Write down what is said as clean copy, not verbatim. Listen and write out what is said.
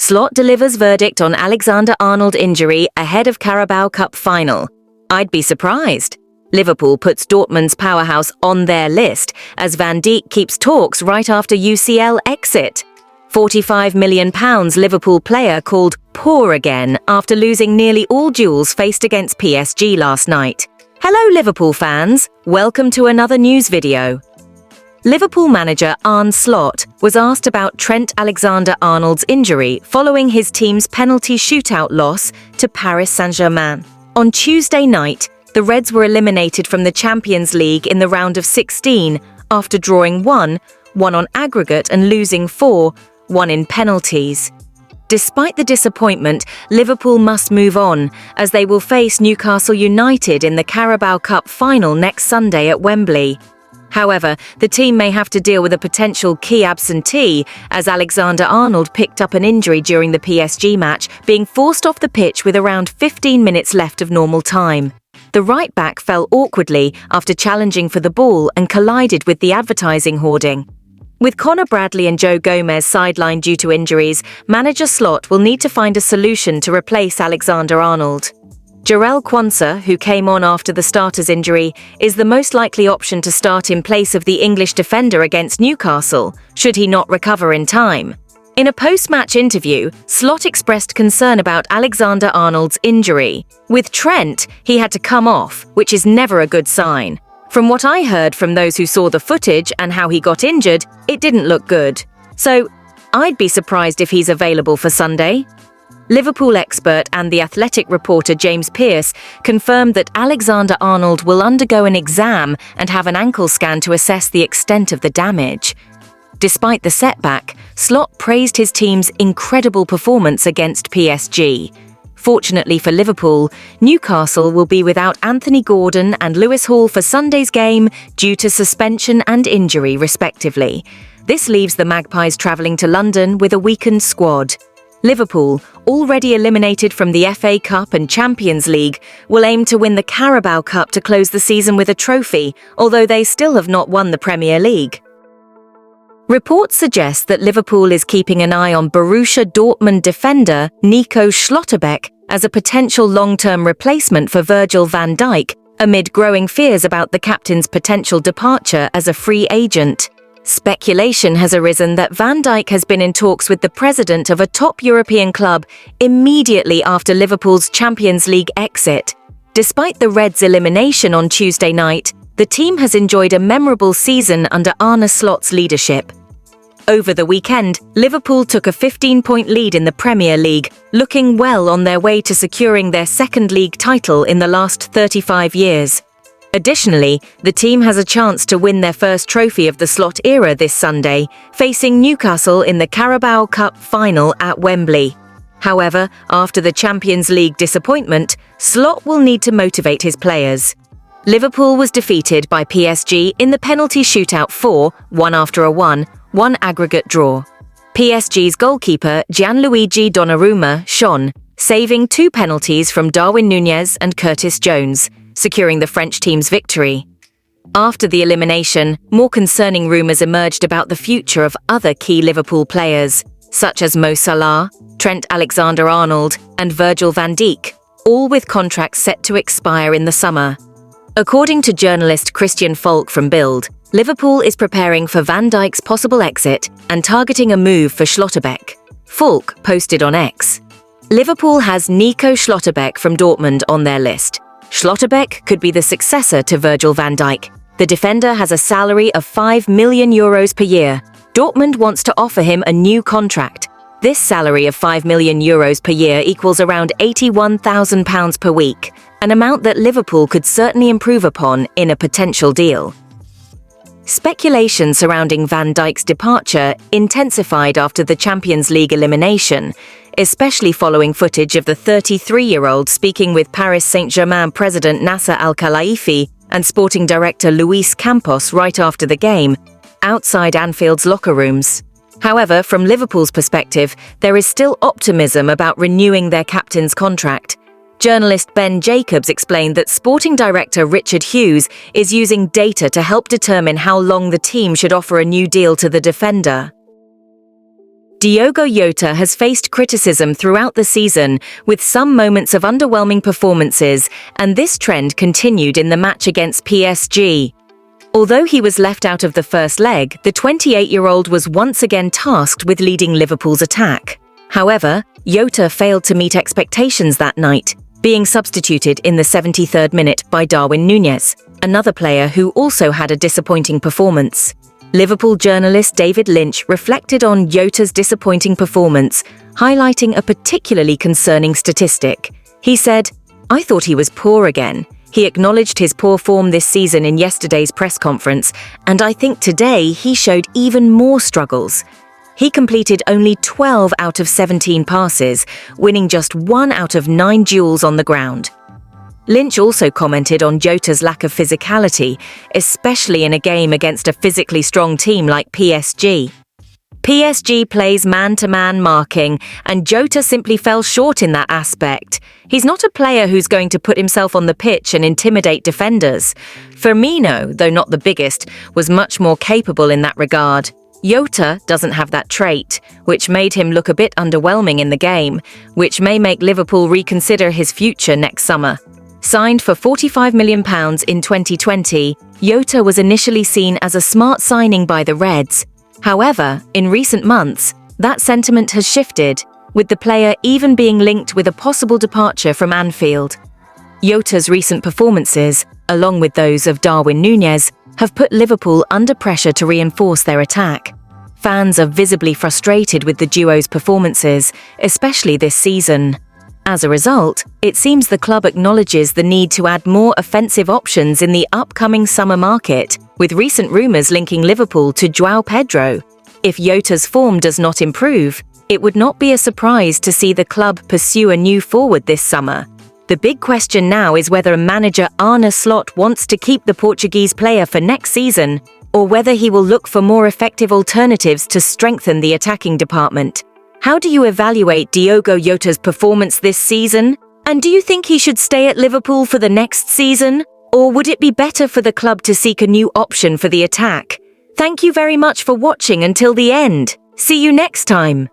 Slot delivers verdict on Alexander-Arnold injury ahead of Carabao Cup final. I'd be surprised. Liverpool puts Dortmund's powerhouse on their list as Van Dijk keeps talks right after UCL exit. £45 million Liverpool player called poor again after losing nearly all duels faced against PSG last night. Hello Liverpool fans, welcome to another news video. Liverpool manager Arne Slot was asked about Trent Alexander-Arnold's injury following his team's penalty shootout loss to Paris Saint-Germain. On Tuesday night, the Reds were eliminated from the Champions League in the round of 16 after drawing 1 on aggregate and losing 4-1 in penalties. Despite the disappointment, Liverpool must move on as they will face Newcastle United in the Carabao Cup final next Sunday at Wembley. However, the team may have to deal with a potential key absentee as Alexander-Arnold picked up an injury during the PSG match, being forced off the pitch with around 15 minutes left of normal time. The right-back fell awkwardly after challenging for the ball and collided with the advertising hoarding. With Connor Bradley and Joe Gomez sidelined due to injuries, manager Slot will need to find a solution to replace Alexander-Arnold. Jarell Quansah, who came on after the starter's injury, is the most likely option to start in place of the English defender against Newcastle, should he not recover in time. In a post-match interview, Slot expressed concern about Alexander-Arnold's injury. With Trent, he had to come off, which is never a good sign. From what I heard from those who saw the footage and how he got injured, it didn't look good. So, I'd be surprised if he's available for Sunday. Liverpool expert and The Athletic reporter James Pearce confirmed that Alexander-Arnold will undergo an exam and have an ankle scan to assess the extent of the damage. Despite the setback, Slot praised his team's incredible performance against PSG. Fortunately for Liverpool, Newcastle will be without Anthony Gordon and Lewis Hall for Sunday's game due to suspension and injury, respectively. This leaves the Magpies travelling to London with a weakened squad. Liverpool, already eliminated from the FA Cup and Champions League, will aim to win the Carabao Cup to close the season with a trophy, although they still have not won the Premier League. Reports suggest that Liverpool is keeping an eye on Borussia Dortmund defender Nico Schlotterbeck as a potential long-term replacement for Virgil van Dijk, amid growing fears about the captain's potential departure as a free agent. Speculation has arisen that Van Dijk has been in talks with the president of a top European club immediately after Liverpool's Champions League exit. Despite the Reds' elimination on Tuesday night, the team has enjoyed a memorable season under Arne Slot's leadership. Over the weekend, Liverpool took a 15-point lead in the Premier League, looking well on their way to securing their second league title in the last 35 years. Additionally, the team has a chance to win their first trophy of the Slot era this Sunday, facing Newcastle in the Carabao Cup final at Wembley. However, after the Champions League disappointment, Slot will need to motivate his players. Liverpool was defeated by PSG in the penalty shootout 4-1 after a 1-1 aggregate draw. PSG's goalkeeper Gianluigi Donnarumma shone, saving 2 penalties from Darwin Núñez and Curtis Jones, securing the French team's victory. After the elimination, more concerning rumours emerged about the future of other key Liverpool players, such as Mo Salah, Trent Alexander-Arnold, and Virgil van Dijk, all with contracts set to expire in the summer. According to journalist Christian Falk from Bild, Liverpool is preparing for Van Dijk's possible exit and targeting a move for Schlotterbeck. Falk posted on X, Liverpool has Nico Schlotterbeck from Dortmund on their list. Schlotterbeck could be the successor to Virgil van Dijk. The defender has a salary of €5 million per year. Dortmund wants to offer him a new contract. This salary of €5 million per year equals around £81,000 per week, an amount that Liverpool could certainly improve upon in a potential deal. Speculation surrounding Van Dijk's departure intensified after the Champions League elimination, especially following footage of the 33-year-old speaking with Paris Saint-Germain president Nasser Al-Khelaifi and sporting director Luis Campos right after the game, outside Anfield's locker rooms. However, from Liverpool's perspective, there is still optimism about renewing their captain's contract. Journalist Ben Jacobs explained that sporting director Richard Hughes is using data to help determine how long the team should offer a new deal to the defender. Diogo Jota has faced criticism throughout the season, with some moments of underwhelming performances, and this trend continued in the match against PSG. Although he was left out of the first leg, the 28-year-old was once again tasked with leading Liverpool's attack. However, Jota failed to meet expectations that night, being substituted in the 73rd minute by Darwin Núñez, another player who also had a disappointing performance. Liverpool journalist David Lynch reflected on Jota's disappointing performance, highlighting a particularly concerning statistic. He said, "I thought he was poor again." He acknowledged his poor form this season in yesterday's press conference, and I think today he showed even more struggles. He completed only 12 out of 17 passes, winning just 1 out of 9 duels on the ground. Lynch also commented on Jota's lack of physicality, especially in a game against a physically strong team like PSG. PSG plays man-to-man marking, and Jota simply fell short in that aspect. He's not a player who's going to put himself on the pitch and intimidate defenders. Firmino, though not the biggest, was much more capable in that regard. Jota doesn't have that trait, which made him look a bit underwhelming in the game, which may make Liverpool reconsider his future next summer. Signed for £45 million in 2020, Jota was initially seen as a smart signing by the Reds. However, in recent months, that sentiment has shifted, with the player even being linked with a possible departure from Anfield. Jota's recent performances, along with those of Darwin Núñez, have put Liverpool under pressure to reinforce their attack. Fans are visibly frustrated with the duo's performances, especially this season. As a result, it seems the club acknowledges the need to add more offensive options in the upcoming summer market, with recent rumours linking Liverpool to João Pedro. If Jota's form does not improve, it would not be a surprise to see the club pursue a new forward this summer. The big question now is whether manager Arne Slot wants to keep the Portuguese player for next season, or whether he will look for more effective alternatives to strengthen the attacking department. How do you evaluate Diogo Jota's performance this season? And do you think he should stay at Liverpool for the next season? Or would it be better for the club to seek a new option for the attack? Thank you very much for watching until the end. See you next time.